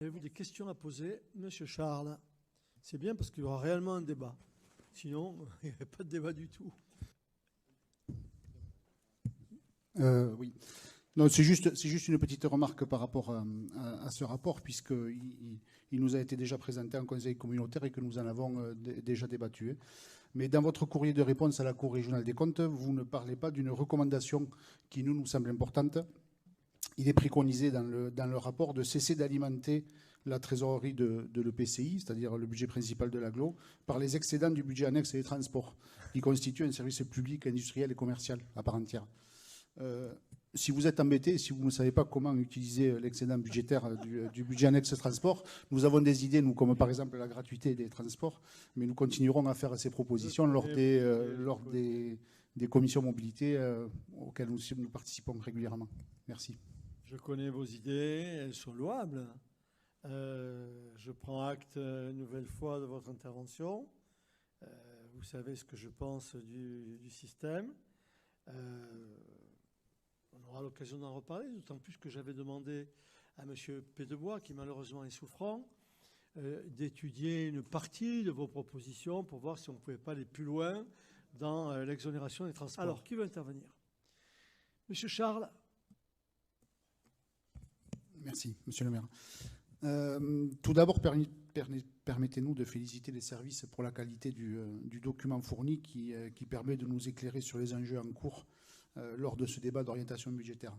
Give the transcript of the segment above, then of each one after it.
Avez-vous des questions à poser, Monsieur Charles? C'est bien parce qu'il y aura réellement un débat. Sinon, il n'y aurait pas de débat du tout. Oui. Non, c'est juste une petite remarque par rapport à ce rapport, puisqu'il nous a été déjà présenté en conseil communautaire et que nous en avons déjà débattu. Mais dans votre courrier de réponse à la Cour régionale des comptes, vous ne parlez pas d'une recommandation qui nous semble importante. Il est préconisé dans le rapport de cesser d'alimenter la trésorerie de l'EPCI, c'est-à-dire le budget principal de l'agglo, par les excédents du budget annexe et des transports, qui constituent un service public, industriel et commercial à part entière. Si vous êtes embêté, si vous ne savez pas comment utiliser l'excédent budgétaire du budget annexe transport, nous avons des idées, nous, comme par exemple la gratuité des transports, mais nous continuerons à faire ces propositions lors des commissions mobilité auxquelles nous participons régulièrement. Merci. Je connais vos idées, elles sont louables. Je prends acte une nouvelle fois de votre intervention. Vous savez ce que je pense du système. On aura l'occasion d'en reparler, d'autant plus que j'avais demandé à M. Pédebois, qui malheureusement est souffrant, d'étudier une partie de vos propositions pour voir si on ne pouvait pas aller plus loin dans l'exonération des transports. Alors, qui veut intervenir? M. Charles. Merci, Monsieur le maire. Tout d'abord, permettez-nous de féliciter les services pour la qualité du document fourni qui permet de nous éclairer sur les enjeux en cours lors de ce débat d'orientation budgétaire.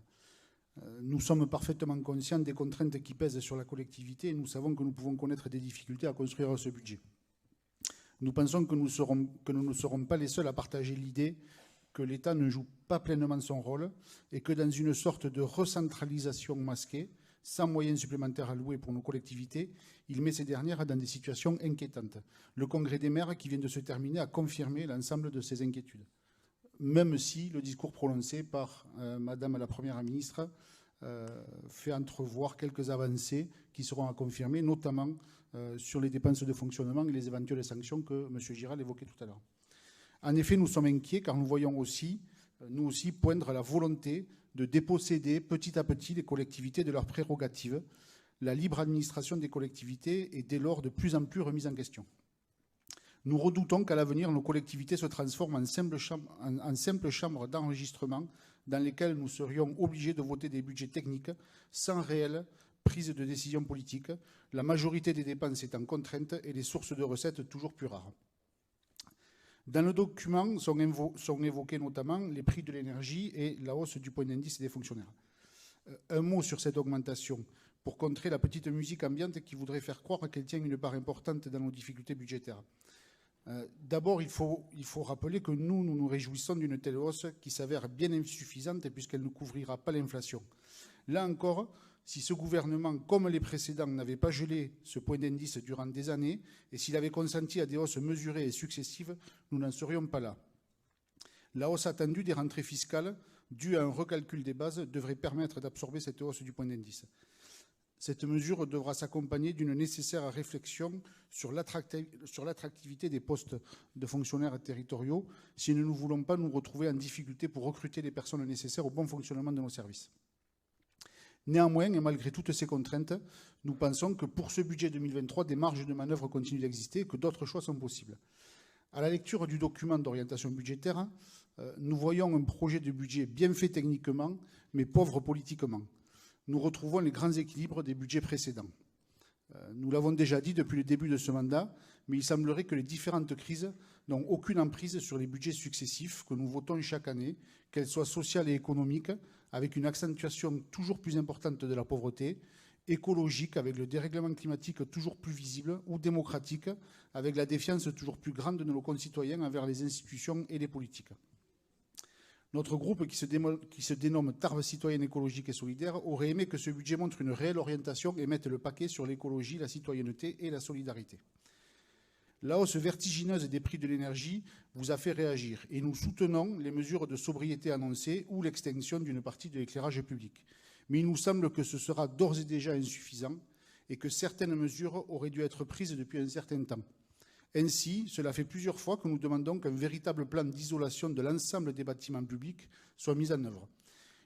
Nous sommes parfaitement conscients des contraintes qui pèsent sur la collectivité et nous savons que nous pouvons connaître des difficultés à construire ce budget. Nous pensons que nous ne serons pas les seuls à partager l'idée que l'État ne joue pas pleinement son rôle et que dans une sorte de recentralisation masquée, sans moyens supplémentaires alloués pour nos collectivités, il met ces dernières dans des situations inquiétantes. Le Congrès des maires qui vient de se terminer a confirmé l'ensemble de ces inquiétudes. Même si le discours prononcé par Madame la Première ministre fait entrevoir quelques avancées qui seront à confirmer, notamment sur les dépenses de fonctionnement et les éventuelles sanctions que M. Giral évoquait tout à l'heure. En effet, nous sommes inquiets car nous voyons aussi, nous aussi, poindre la volonté de déposséder petit à petit les collectivités de leurs prérogatives. La libre administration des collectivités est dès lors de plus en plus remise en question. Nous redoutons qu'à l'avenir, nos collectivités se transforment en simples chambres d'enregistrement dans lesquelles nous serions obligés de voter des budgets techniques sans réelle prise de décision politique, la majorité des dépenses étant contraintes et les sources de recettes toujours plus rares. Dans le document sont évoqués notamment les prix de l'énergie et la hausse du point d'indice des fonctionnaires. Un mot sur cette augmentation pour contrer la petite musique ambiante qui voudrait faire croire qu'elle tient une part importante dans nos difficultés budgétaires. D'abord, il faut rappeler que nous nous réjouissons d'une telle hausse qui s'avère bien insuffisante puisqu'elle ne couvrira pas l'inflation. Là encore, si ce gouvernement, comme les précédents, n'avait pas gelé ce point d'indice durant des années et s'il avait consenti à des hausses mesurées et successives, nous n'en serions pas là. La hausse attendue des rentrées fiscales, due à un recalcul des bases, devrait permettre d'absorber cette hausse du point d'indice. Cette mesure devra s'accompagner d'une nécessaire réflexion sur l'attractivité des postes de fonctionnaires territoriaux si nous ne voulons pas nous retrouver en difficulté pour recruter les personnes nécessaires au bon fonctionnement de nos services. Néanmoins, et malgré toutes ces contraintes, nous pensons que pour ce budget 2023, des marges de manœuvre continuent d'exister et que d'autres choix sont possibles. À la lecture du document d'orientation budgétaire, nous voyons un projet de budget bien fait techniquement, mais pauvre politiquement. Nous retrouvons les grands équilibres des budgets précédents. Nous l'avons déjà dit depuis le début de ce mandat, mais il semblerait que les différentes crises n'ont aucune emprise sur les budgets successifs que nous votons chaque année, qu'elles soient sociales et économiques, avec une accentuation toujours plus importante de la pauvreté, écologique, avec le dérèglement climatique toujours plus visible, ou démocratique, avec la défiance toujours plus grande de nos concitoyens envers les institutions et les politiques. Notre groupe, qui se dénomme Tarbes citoyenne écologique et solidaire, aurait aimé que ce budget montre une réelle orientation et mette le paquet sur l'écologie, la citoyenneté et la solidarité. La hausse vertigineuse des prix de l'énergie vous a fait réagir et nous soutenons les mesures de sobriété annoncées ou l'extinction d'une partie de l'éclairage public. Mais il nous semble que ce sera d'ores et déjà insuffisant et que certaines mesures auraient dû être prises depuis un certain temps. Ainsi, cela fait plusieurs fois que nous demandons qu'un véritable plan d'isolation de l'ensemble des bâtiments publics soit mis en œuvre.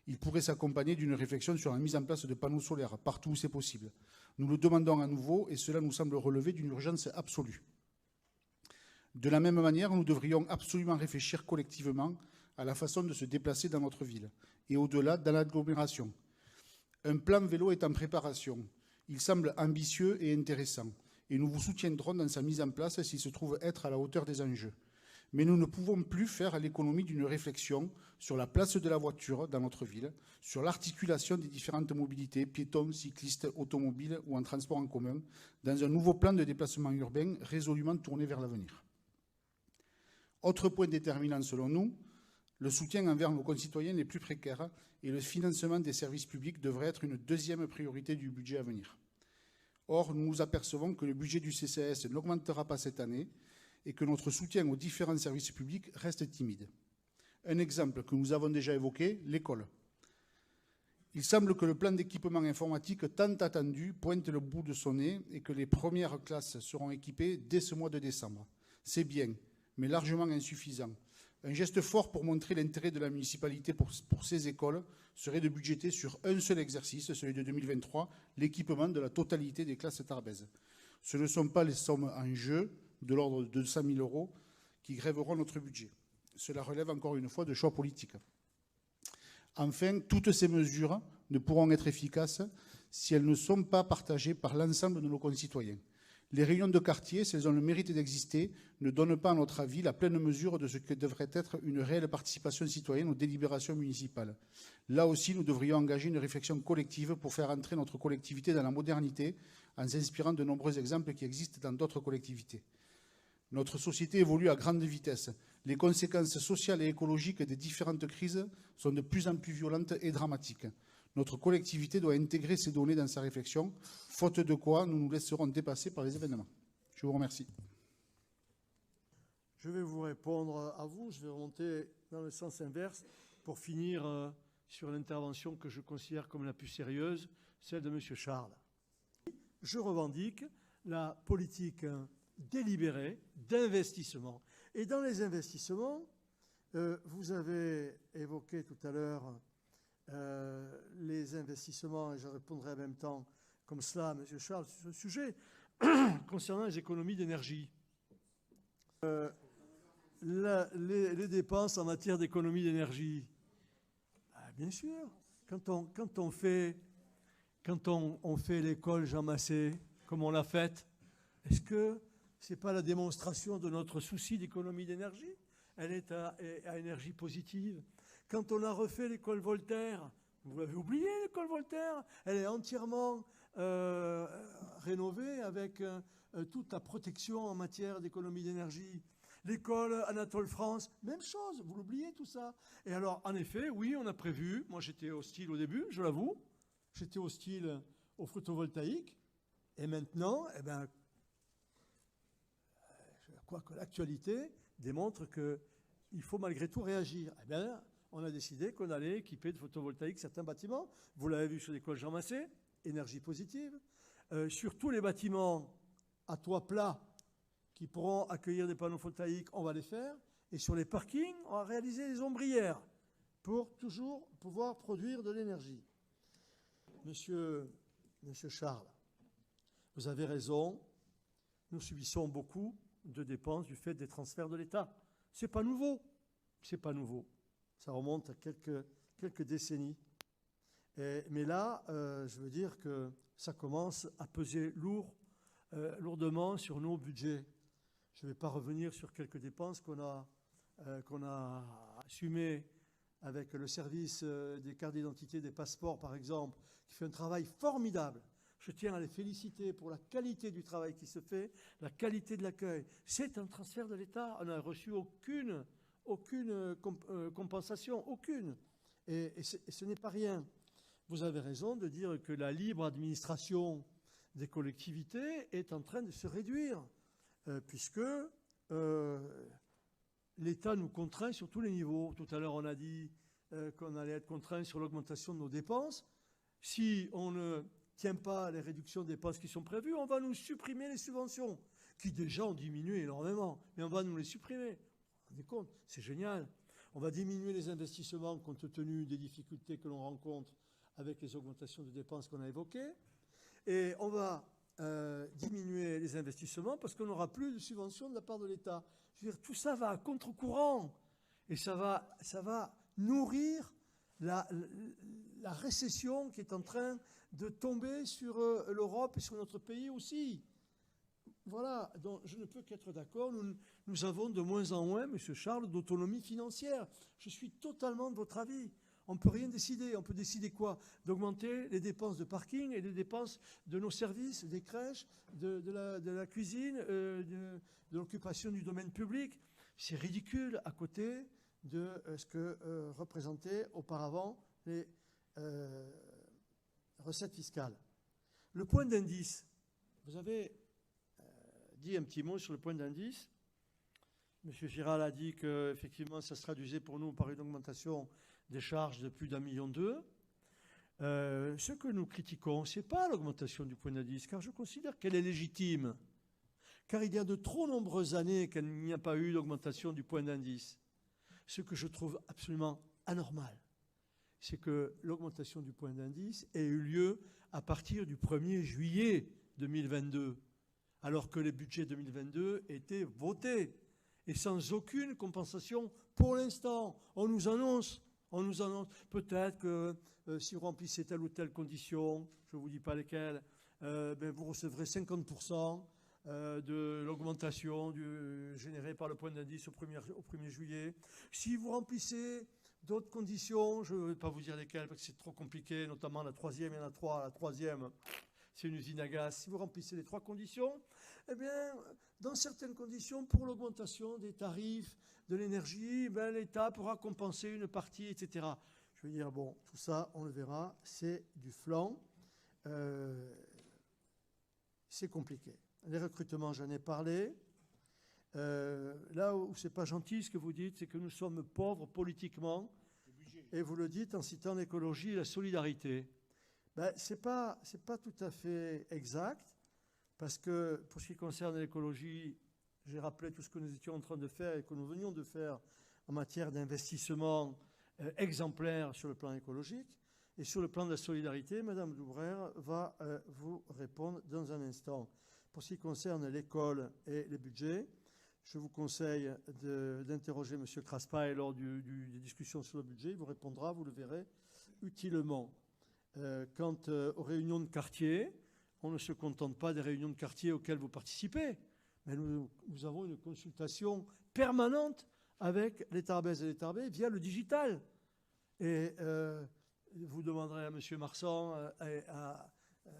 Il pourrait s'accompagner d'une réflexion sur la mise en place de panneaux solaires, partout où c'est possible. Nous le demandons à nouveau et cela nous semble relever d'une urgence absolue. De la même manière, nous devrions absolument réfléchir collectivement à la façon de se déplacer dans notre ville et au-delà dans l'agglomération. Un plan vélo est en préparation. Il semble ambitieux et intéressant et nous vous soutiendrons dans sa mise en place s'il se trouve être à la hauteur des enjeux. Mais nous ne pouvons plus faire l'économie d'une réflexion sur la place de la voiture dans notre ville, sur l'articulation des différentes mobilités, piétons, cyclistes, automobiles ou en transport en commun, dans un nouveau plan de déplacement urbain résolument tourné vers l'avenir. Autre point déterminant selon nous, le soutien envers nos concitoyens les plus précaires et le financement des services publics devrait être une deuxième priorité du budget à venir. Or, nous nous apercevons que le budget du CCAS n'augmentera pas cette année et que notre soutien aux différents services publics reste timide. Un exemple que nous avons déjà évoqué, l'école. Il semble que le plan d'équipement informatique tant attendu pointe le bout de son nez et que les premières classes seront équipées dès ce mois de décembre. C'est bien, mais largement insuffisant. Un geste fort pour montrer l'intérêt de la municipalité pour ces écoles serait de budgéter sur un seul exercice, celui de 2023, l'équipement de la totalité des classes tarbaises. Ce ne sont pas les sommes en jeu, de l'ordre de 200 000 € qui grèveront notre budget. Cela relève encore une fois de choix politiques. Enfin, toutes ces mesures ne pourront être efficaces si elles ne sont pas partagées par l'ensemble de nos concitoyens. Les réunions de quartier, si elles ont le mérite d'exister, ne donnent pas, à notre avis, la pleine mesure de ce que devrait être une réelle participation citoyenne aux délibérations municipales. Là aussi, nous devrions engager une réflexion collective pour faire entrer notre collectivité dans la modernité en s'inspirant de nombreux exemples qui existent dans d'autres collectivités. Notre société évolue à grande vitesse. Les conséquences sociales et écologiques des différentes crises sont de plus en plus violentes et dramatiques. Notre collectivité doit intégrer ces données dans sa réflexion, faute de quoi nous nous laisserons dépasser par les événements. Je vous remercie. Je vais vous répondre à vous, je vais remonter dans le sens inverse pour finir sur l'intervention que je considère comme la plus sérieuse, celle de M. Charles. Je revendique la politique délibérée d'investissement. Et dans les investissements, vous avez évoqué tout à l'heure les investissements, et je répondrai en même temps comme cela à M. Charles sur ce sujet, concernant les économies d'énergie. Les dépenses en matière d'économie d'énergie, bien sûr, quand on fait l'école Jean Massé, comme on l'a faite, est-ce que ce n'est pas la démonstration de notre souci d'économie d'énergie? Elle est à énergie positive. Quand on a refait l'école Voltaire, vous l'avez oublié, l'école Voltaire, elle est entièrement rénovée avec toute la protection en matière d'économie d'énergie. L'école Anatole France, même chose, vous l'oubliez tout ça. Et alors, en effet, oui, on a prévu, moi j'étais hostile au début, je l'avoue, j'étais hostile au photovoltaïque, et maintenant, eh ben, je crois que l'actualité démontre qu'il faut malgré tout réagir. Eh bien, on a décidé qu'on allait équiper de photovoltaïque certains bâtiments. Vous l'avez vu sur l'école Jean Massé, énergie positive. Sur tous les bâtiments à toit plat qui pourront accueillir des panneaux photovoltaïques, on va les faire. Et sur les parkings, on va réaliser des ombrières pour toujours pouvoir produire de l'énergie. Monsieur Charles, vous avez raison. Nous subissons beaucoup de dépenses du fait des transferts de l'État. Ce n'est pas nouveau. C'est pas nouveau. Ça remonte à quelques décennies. Mais là, je veux dire que ça commence à peser lourdement sur nos budgets. Je ne vais pas revenir sur quelques dépenses qu'on a assumées avec le service des cartes d'identité, des passeports par exemple, qui fait un travail formidable. Je tiens à les féliciter pour la qualité du travail qui se fait, la qualité de l'accueil. C'est un transfert de l'État. On n'a reçu aucune compensation, aucune. Et ce n'est pas rien. Vous avez raison de dire que la libre administration des collectivités est en train de se réduire, puisque l'État nous contraint sur tous les niveaux. Tout à l'heure, on a dit qu'on allait être contraint sur l'augmentation de nos dépenses. Si on ne tient pas les réductions de dépenses qui sont prévues, on va nous supprimer les subventions, qui déjà ont diminué énormément, mais on va nous les supprimer. Vous vous rendez compte? C'est génial. On va diminuer les investissements compte tenu des difficultés que l'on rencontre avec les augmentations de dépenses qu'on a évoquées. Et on va diminuer les investissements parce qu'on n'aura plus de subventions de la part de l'État. Je veux dire, tout ça va à contre-courant. Et ça va nourrir la récession qui est en train de tomber sur l'Europe et sur notre pays aussi. Voilà, donc je ne peux qu'être d'accord. Nous avons de moins en moins, M. Charles, d'autonomie financière. Je suis totalement de votre avis. On ne peut rien décider. On peut décider quoi? D'augmenter les dépenses de parking et les dépenses de nos services, des crèches, de la cuisine, de l'occupation du domaine public. C'est ridicule à côté de ce que représentaient auparavant les recettes fiscales. Le point d'indice, vous avez dit un petit mot sur le point d'indice. M. Giral a dit qu'effectivement, ça se traduisait pour nous par une augmentation des charges de plus d'1,2 million. Ce que nous critiquons, ce n'est pas l'augmentation du point d'indice, car je considère qu'elle est légitime. Car il y a de trop nombreuses années qu'il n'y a pas eu d'augmentation du point d'indice. Ce que je trouve absolument anormal, c'est que l'augmentation du point d'indice ait eu lieu à partir du 1er juillet 2022, alors que les budgets 2022 étaient votés et sans aucune compensation pour l'instant. On nous annonce peut-être que si vous remplissez telle ou telle condition, je ne vous dis pas lesquelles, vous recevrez 50% de l'augmentation générée par le point d'indice au 1er juillet. Si vous remplissez d'autres conditions, je ne vais pas vous dire lesquelles parce que c'est trop compliqué, notamment la troisième, il y en a trois. La troisième, c'est une usine à gaz. Si vous remplissez les 3 conditions, eh bien, dans certaines conditions, pour l'augmentation des tarifs de l'énergie, l'État pourra compenser une partie, etc. Je veux dire, bon, tout ça, on le verra, c'est du flan. C'est compliqué. Les recrutements, j'en ai parlé. Là où c'est pas gentil ce que vous dites, c'est que nous sommes pauvres politiquement. Et vous le dites en citant l'écologie et la solidarité. C'est pas tout à fait exact, parce que pour ce qui concerne l'écologie, j'ai rappelé tout ce que nous étions en train de faire et que nous venions de faire en matière d'investissement exemplaire sur le plan écologique. Et sur le plan de la solidarité, Mme Doubrère va vous répondre dans un instant. Pour ce qui concerne l'école et les budgets, je vous conseille d'interroger M. Craspail lors des discussions sur le budget. Il vous répondra, vous le verrez, utilement. Quant aux réunions de quartier, on ne se contente pas des réunions de quartier auxquelles vous participez, mais nous avons une consultation permanente avec les Tarbais et les Tarbais via le digital. Et vous demanderez à M. Marsan et à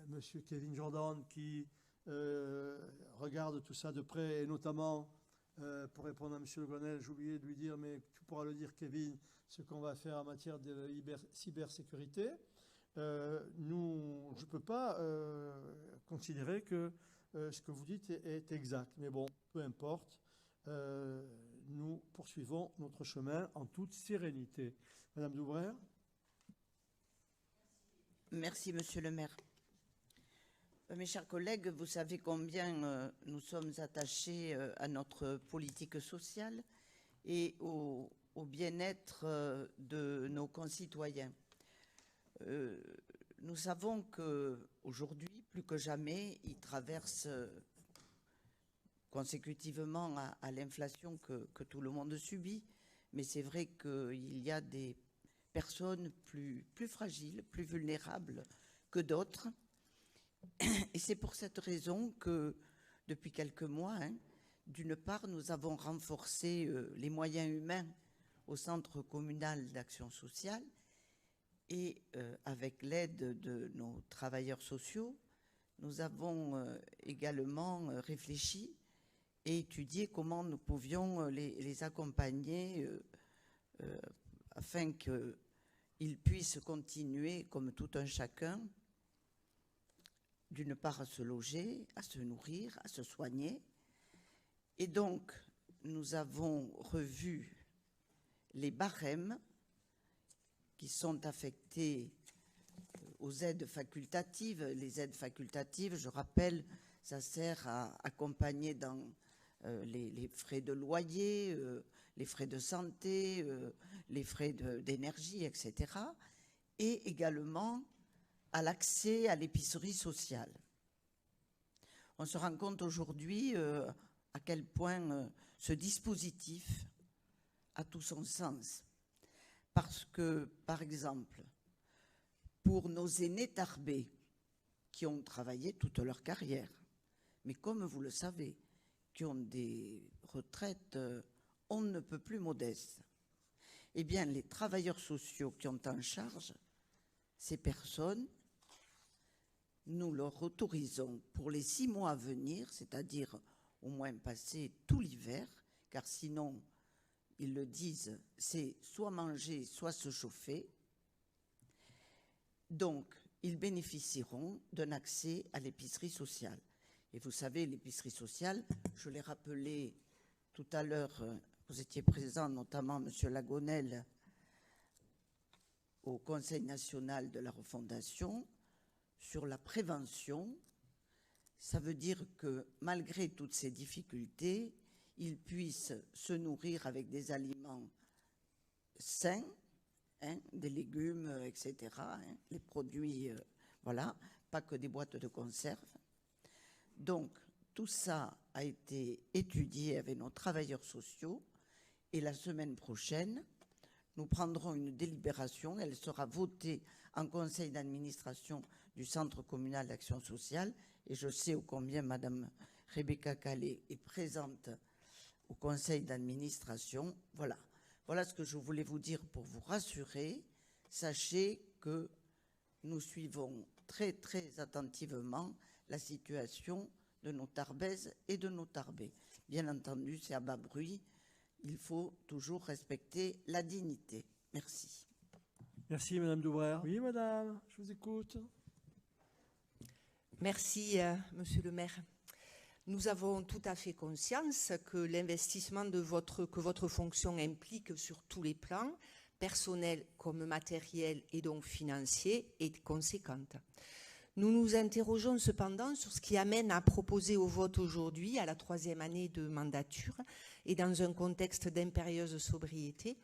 M. Kevin Jordan qui regarde tout ça de près, et notamment, pour répondre à M. Le Grenelle, j'ai oublié de lui dire, mais tu pourras le dire, Kevin, ce qu'on va faire en matière de cybersécurité. Je ne peux pas considérer que ce que vous dites est exact. Mais bon, peu importe, nous poursuivons notre chemin en toute sérénité. Madame Doubrère. Merci, Monsieur le maire. Mes chers collègues, vous savez combien nous sommes attachés à notre politique sociale et au bien-être de nos concitoyens. Nous savons qu'aujourd'hui, plus que jamais, ils traversent consécutivement à l'inflation que tout le monde subit. Mais c'est vrai qu'il y a des personnes plus fragiles, plus vulnérables que d'autres. Et c'est pour cette raison que, depuis quelques mois, d'une part, nous avons renforcé les moyens humains au Centre communal d'action sociale et avec l'aide de nos travailleurs sociaux, nous avons également réfléchi et étudié comment nous pouvions les accompagner afin qu'ils puissent continuer, comme tout un chacun, d'une part à se loger, à se nourrir, à se soigner. Et donc, nous avons revu les barèmes qui sont affectés aux aides facultatives. Les aides facultatives, je rappelle, ça sert à accompagner dans les frais de loyer, les frais de santé, les frais d'énergie, etc. Et également à l'accès à l'épicerie sociale. On se rend compte aujourd'hui à quel point ce dispositif a tout son sens. Parce que, par exemple, pour nos aînés tarbés qui ont travaillé toute leur carrière, mais comme vous le savez, qui ont des retraites on ne peut plus modestes, eh bien, les travailleurs sociaux qui ont en charge ces personnes, nous leur autorisons pour les 6 mois à venir, c'est-à-dire au moins passer tout l'hiver, car sinon, ils le disent, c'est soit manger, soit se chauffer. Donc, ils bénéficieront d'un accès à l'épicerie sociale. Et vous savez, l'épicerie sociale, je l'ai rappelé tout à l'heure, vous étiez présent, notamment M. Lagonel, au Conseil national de la refondation, sur la prévention. Ça veut dire que malgré toutes ces difficultés, ils puissent se nourrir avec des aliments sains, des légumes, etc., les produits, voilà, pas que des boîtes de conserve. Donc, tout ça a été étudié avec nos travailleurs sociaux et la semaine prochaine, nous prendrons une délibération. Elle sera votée en conseil d'administration du Centre communal d'action sociale et je sais ô combien Madame Rebecca Calais est présente au conseil d'administration. Voilà. Voilà ce que je voulais vous dire pour vous rassurer. Sachez que nous suivons très, très attentivement la situation de nos Tarbaises et de nos Tarbais. Bien entendu, c'est à bas bruit. Il faut toujours respecter la dignité. Merci. Merci, Madame Daubrère. Oui, Madame, je vous écoute. Merci, Monsieur le maire. Nous avons tout à fait conscience que l'investissement que votre fonction implique sur tous les plans, personnel comme matériel et donc financier, est conséquente. Nous nous interrogeons cependant sur ce qui amène à proposer au vote aujourd'hui, à la 3e année de mandature, et dans un contexte d'impérieuse sobriété,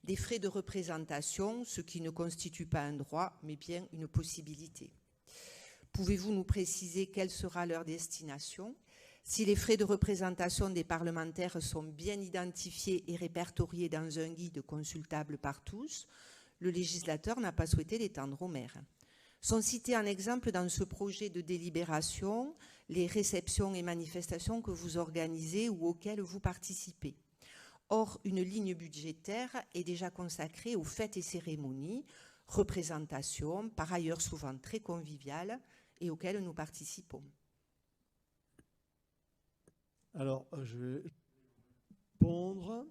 des frais de représentation, ce qui ne constitue pas un droit, mais bien une possibilité. Pouvez-vous nous préciser quelle sera leur destination ? Si les frais de représentation des parlementaires sont bien identifiés et répertoriés dans un guide consultable par tous, le législateur n'a pas souhaité l'étendre aux maires. Sont cités en exemple dans ce projet de délibération les réceptions et manifestations que vous organisez ou auxquelles vous participez. Or, une ligne budgétaire est déjà consacrée aux fêtes et cérémonies, représentations, par ailleurs souvent très conviviales, et auxquelles nous participons. Alors, je vais répondre.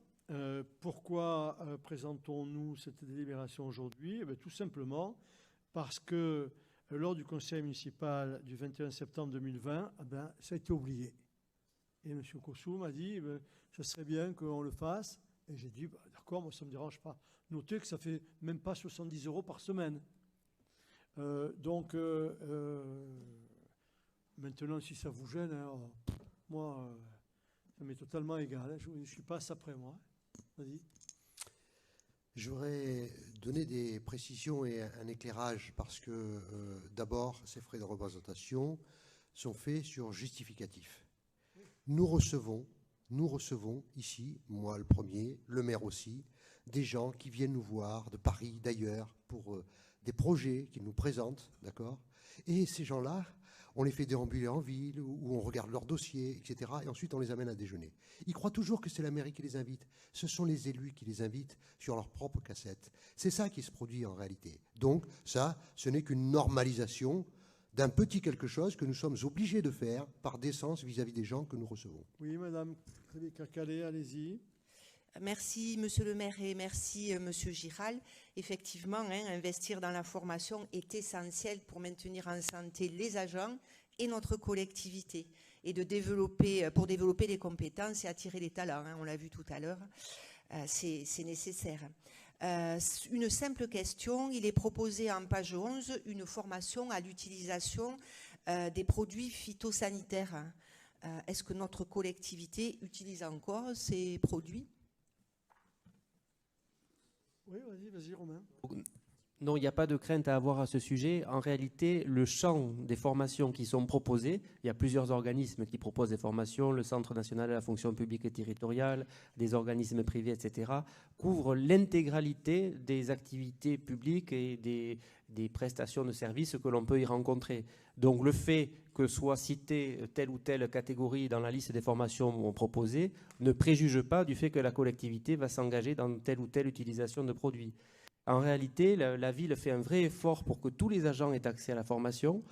Pourquoi présentons-nous cette délibération aujourd'hui ? Eh bien, tout simplement parce que lors du conseil municipal du 21 septembre 2020, eh bien, ça a été oublié. Et M. Kossou m'a dit, ce serait bien qu'on le fasse. Et j'ai dit, d'accord, moi ça ne me dérange pas. Notez que ça ne fait même pas 70 € par semaine. Maintenant, si ça vous gêne, moi, ça m'est totalement égal. Hein, je ne suis pas après moi. Vas-y. J'aurais donné des précisions et un éclairage parce que d'abord, ces frais de représentation sont faits sur justificatif. Nous recevons ici, moi le premier, le maire aussi, des gens qui viennent nous voir de Paris, d'ailleurs, pour des projets qu'ils nous présentent, d'accord ? Et ces gens-là, on les fait déambuler en ville, où on regarde leurs dossiers, etc. Et ensuite, on les amène à déjeuner. Ils croient toujours que c'est la mairie qui les invite. Ce sont les élus qui les invitent sur leur propre cassette. C'est ça qui se produit en réalité. Donc, ça, ce n'est qu'une normalisation d'un petit quelque chose que nous sommes obligés de faire par décence vis-à-vis des gens que nous recevons. Oui, Madame Calais, allez-y. Merci, Monsieur le maire, et merci, Monsieur Giral. Effectivement, investir dans la formation est essentiel pour maintenir en santé les agents et notre collectivité, et pour développer les compétences et attirer les talents. On l'a vu tout à l'heure, c'est nécessaire. Une simple question, il est proposé en page 11 une formation à l'utilisation des produits phytosanitaires. est-ce que notre collectivité utilise encore ces produits? Oui, vas-y, Romain. Non, il n'y a pas de crainte à avoir à ce sujet. En réalité, le champ des formations qui sont proposées, il y a plusieurs organismes qui proposent des formations, le Centre national de la fonction publique et territoriale, des organismes privés, etc., couvre l'intégralité des activités publiques et des prestations de services que l'on peut y rencontrer. Donc le fait que soit citée telle ou telle catégorie dans la liste des formations proposées ne préjuge pas du fait que la collectivité va s'engager dans telle ou telle utilisation de produits. En réalité, la ville fait un vrai effort pour que tous les agents aient accès à la formation.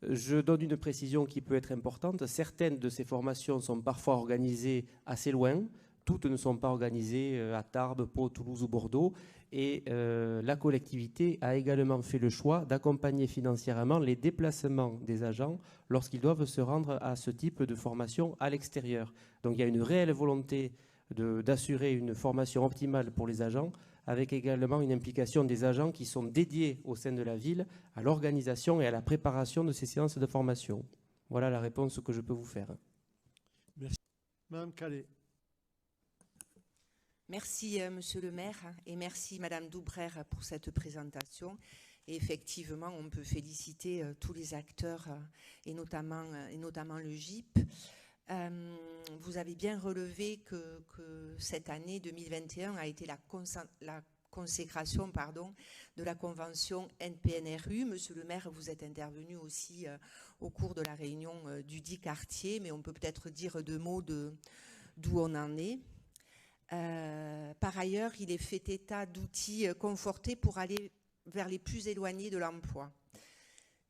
Je donne une précision qui peut être importante. Certaines de ces formations sont parfois organisées assez loin. Toutes ne sont pas organisées à Tarbes, Pau, Toulouse ou Bordeaux. Et la collectivité a également fait le choix d'accompagner financièrement les déplacements des agents lorsqu'ils doivent se rendre à ce type de formation à l'extérieur. Donc il y a une réelle volonté d'assurer une formation optimale pour les agents, avec également une implication des agents qui sont dédiés au sein de la ville à l'organisation et à la préparation de ces séances de formation. Voilà la réponse que je peux vous faire. Merci. Madame Calais. Merci, Monsieur le maire, et merci, Madame Doubrère, pour cette présentation. Et effectivement, on peut féliciter tous les acteurs, et notamment le GIP. Vous avez bien relevé que cette année 2021 a été la consécration de la convention NPNRU. Monsieur le maire, vous êtes intervenu aussi au cours de la réunion du dit quartier, mais on peut peut-être dire deux mots d'où on en est. Par ailleurs, il est fait état d'outils confortés pour aller vers les plus éloignés de l'emploi.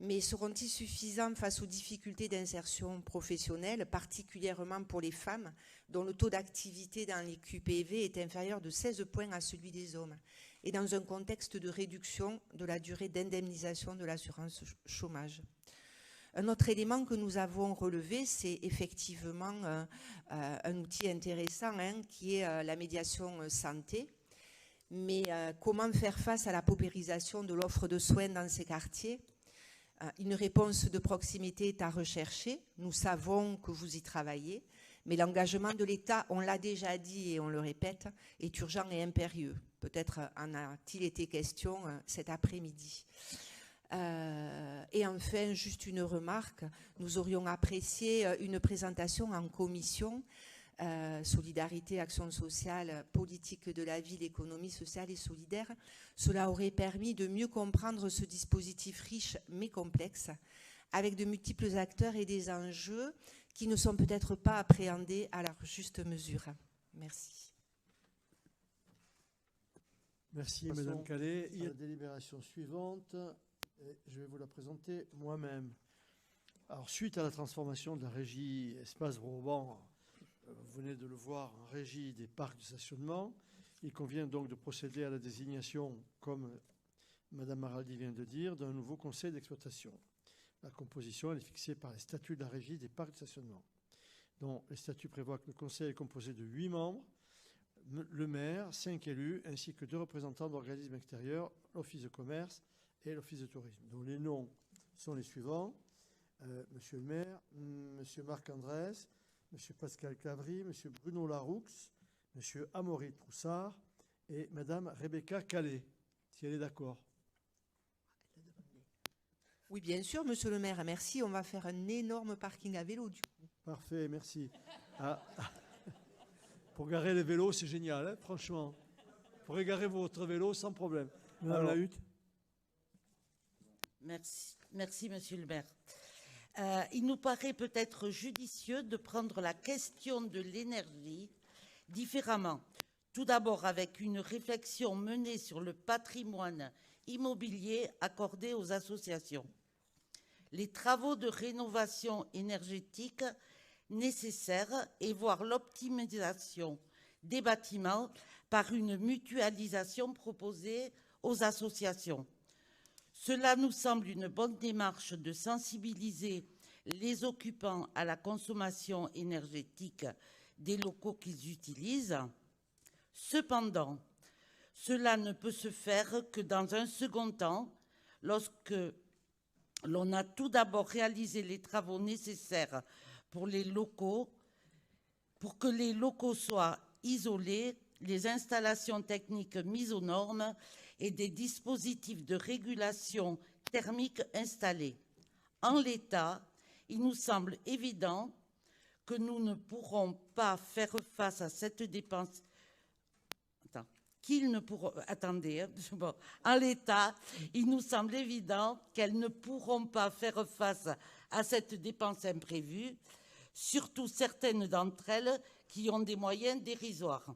Mais seront-ils suffisants face aux difficultés d'insertion professionnelle, particulièrement pour les femmes, dont le taux d'activité dans les QPV est inférieur de 16 points à celui des hommes, et dans un contexte de réduction de la durée d'indemnisation de l'assurance chômage? Un autre élément que nous avons relevé, c'est effectivement un outil intéressant qui est la médiation santé. Mais comment faire face à la paupérisation de l'offre de soins dans ces quartiers? Une réponse de proximité est à rechercher. Nous savons que vous y travaillez, mais l'engagement de l'État, on l'a déjà dit et on le répète, est urgent et impérieux. Peut-être en a-t-il été question cet après-midi. Et enfin, juste une remarque, nous aurions apprécié une présentation en commission, solidarité, action sociale, politique de la ville, économie sociale et solidaire. Cela aurait permis de mieux comprendre ce dispositif riche mais complexe, avec de multiples acteurs et des enjeux qui ne sont peut-être pas appréhendés à leur juste mesure. Merci. Merci, Madame Calais. Il y a la délibération suivante. Et je vais vous la présenter moi-même. Alors, suite à la transformation de la régie Espace Vauban, vous venez de le voir, en régie des parcs de stationnement, il convient donc de procéder à la désignation, comme Madame Maraldi vient de dire, d'un nouveau conseil d'exploitation. La composition elle est fixée par les statuts de la régie des parcs de stationnement. Donc, les statuts prévoient que le conseil est composé de 8 membres, le maire, 5 élus, ainsi que 2 représentants d'organismes extérieurs, l'office de commerce et l'office de tourisme. Donc les noms sont les suivants. Monsieur le maire, Monsieur Marc Andrès, Monsieur Pascal Cavry, Monsieur Bruno Laroux, Monsieur Amaury Troussard et Madame Rebecca Calais, si elle est d'accord. Oui, bien sûr, Monsieur le maire, merci. On va faire un énorme parking à vélo du coup. Parfait, merci. Pour garer les vélos, c'est génial, hein, franchement. Vous pourrez garer votre vélo sans problème. Madame Lahutte. Merci, Monsieur le maire. Il nous paraît peut-être judicieux de prendre la question de l'énergie différemment. Tout d'abord avec une réflexion menée sur le patrimoine immobilier accordé aux associations. Les travaux de rénovation énergétique nécessaires et voir l'optimisation des bâtiments par une mutualisation proposée aux associations. Cela nous semble une bonne démarche de sensibiliser les occupants à la consommation énergétique des locaux qu'ils utilisent. Cependant, cela ne peut se faire que dans un second temps, lorsque l'on a tout d'abord réalisé les travaux nécessaires pour que les locaux soient isolés, les installations techniques mises aux normes et des dispositifs de régulation thermique installés. En l'état, il nous semble évident que nous ne pourrons pas faire face à cette dépense. En l'état, il nous semble évident qu'elles ne pourront pas faire face à cette dépense imprévue, surtout certaines d'entre elles qui ont des moyens dérisoires.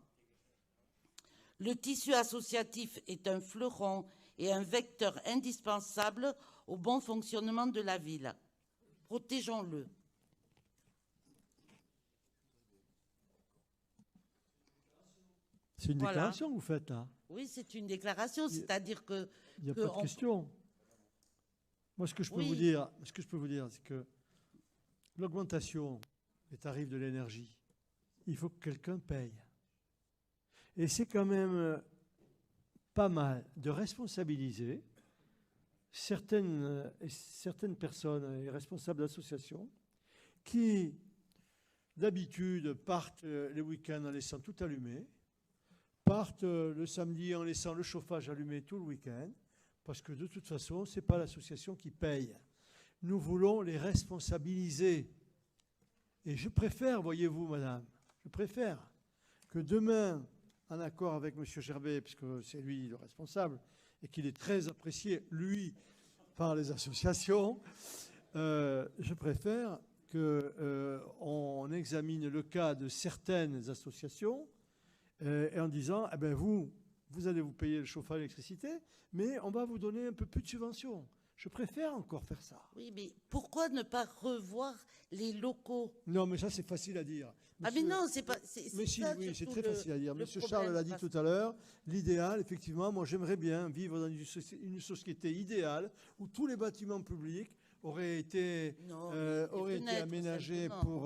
Le tissu associatif est un fleuron et un vecteur indispensable au bon fonctionnement de la ville. Protégeons-le. C'est une Voilà. déclaration que vous faites là. Oui, c'est une déclaration, c'est-à-dire que... Il n'y a pas de question. Moi, ce que je peux Oui. vous dire, c'est que l'augmentation des tarifs de l'énergie, il faut que quelqu'un paye. Et c'est quand même pas mal de responsabiliser certaines personnes et responsables d'associations qui, d'habitude, partent les week-ends en laissant tout allumé, partent le samedi en laissant le chauffage allumé tout le week-end, parce que de toute façon, ce n'est pas l'association qui paye. Nous voulons les responsabiliser. Et je préfère, voyez-vous, madame, je préfère que demain, en accord avec M. Gerbet, puisque c'est lui le responsable, et qu'il est très apprécié, lui, par les associations, je préfère qu'on examine le cas de certaines associations et en disant, eh ben vous allez vous payer le chauffage et l'électricité, mais on va vous donner un peu plus de subventions. Je préfère encore faire ça. Oui, mais pourquoi ne pas revoir les locaux? Non, mais ça, c'est facile à dire. Ah, mais non, c'est pas... Mais si, oui, c'est très facile à dire. le Monsieur problème, Charles l'a dit parce tout à l'heure. L'idéal, effectivement, moi, j'aimerais bien vivre dans une société idéale où tous les bâtiments publics auraient été aménagés simplement. pour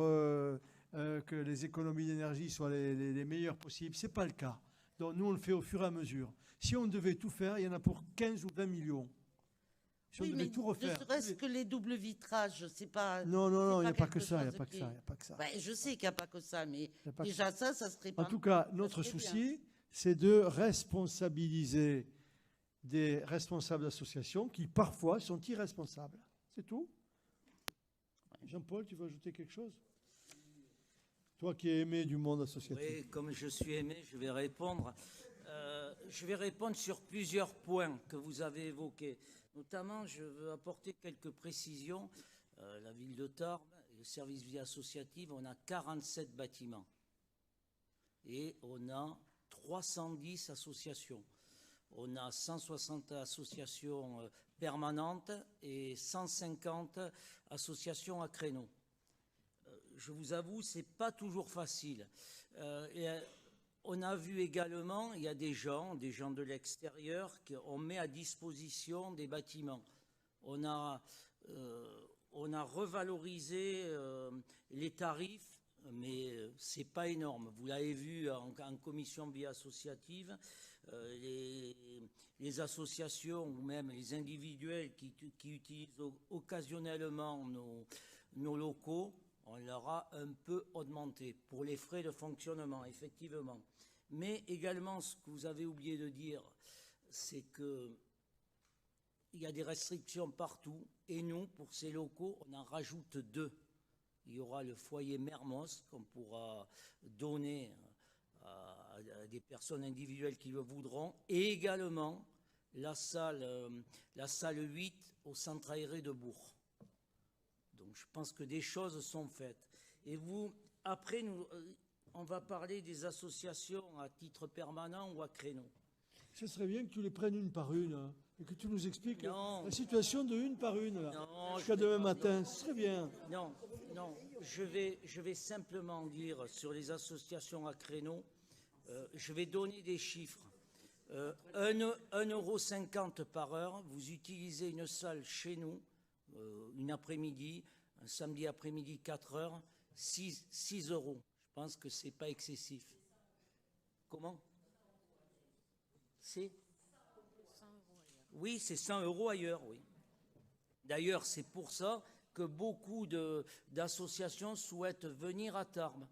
que les économies d'énergie soient les meilleures possibles. Ce n'est pas le cas. Donc, nous, on le fait au fur et à mesure. Si on devait tout faire, il y en a pour 15 ou 20 millions. Si Oui, on mais devait tout refaire. ne serait-ce que les doubles vitrages, c'est pas... Non, il n'y a pas que quelque ça, il n'y a chose pas que qui ça, est- il n'y a pas que ça. Ben, je sais qu'il n'y a pas que ça, mais Il y a pas que déjà ça serait pas... En tout cas, notre serait bien. souci, c'est de responsabiliser des responsables d'associations qui, parfois, sont irresponsables. C'est tout. Jean-Paul, tu veux ajouter quelque chose? Toi qui es aimé du monde associatif. Oui, comme je suis aimé, je vais répondre. Je vais répondre sur plusieurs points que vous avez évoqués. Notamment, je veux apporter quelques précisions. La ville de Tarbes, le service vie associative, on a 47 bâtiments. Et on a 310 associations. On a 160 associations permanentes et 150 associations à créneaux. Je vous avoue, ce n'est pas toujours facile. On a vu également, il y a des gens de l'extérieur qu'on met à disposition des bâtiments. On a revalorisé les tarifs, mais ce n'est pas énorme. Vous l'avez vu en commission vie associative, les associations ou même les individuels qui utilisent occasionnellement nos locaux, on leur a un peu augmenté pour les frais de fonctionnement, effectivement. Mais également, ce que vous avez oublié de dire, c'est qu'il y a des restrictions partout. Et nous, pour ces locaux, on en rajoute 2. Il y aura le foyer Mermoz qu'on pourra donner à des personnes individuelles qui le voudront. Et également la salle 8 au centre aéré de Bourg. Donc je pense que des choses sont faites. Et vous, après, on va parler des associations à titre permanent ou à créneau. Ce serait bien que tu les prennes une par une hein, et que tu nous expliques Non. la situation de une par une là, Non, jusqu'à demain matin. Ce serait bien. Non, je vais simplement dire sur les associations à créneau, je vais donner des chiffres. 1,50 € par heure, vous utilisez une salle chez nous, une après-midi, un samedi après-midi 4 heures, 6 €. Je pense que ce n'est pas excessif. Comment? C'est 100 € ailleurs. Oui, c'est 100 € ailleurs, oui. D'ailleurs, c'est pour ça que beaucoup d'associations souhaitent venir à Tarbes.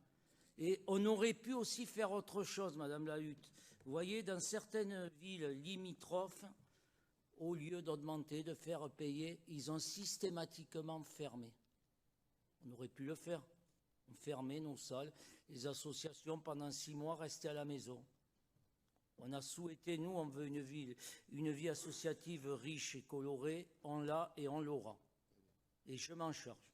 Et on aurait pu aussi faire autre chose, Madame la Hutte. Vous voyez, dans certaines villes limitrophes, au lieu d'augmenter, de faire payer, ils ont systématiquement fermé. On aurait pu le faire. On fermait nos salles. Les associations, pendant 6 mois, restaient à la maison. On a souhaité, nous, on veut une vie associative riche et colorée. On l'a et on l'aura. Et je m'en charge.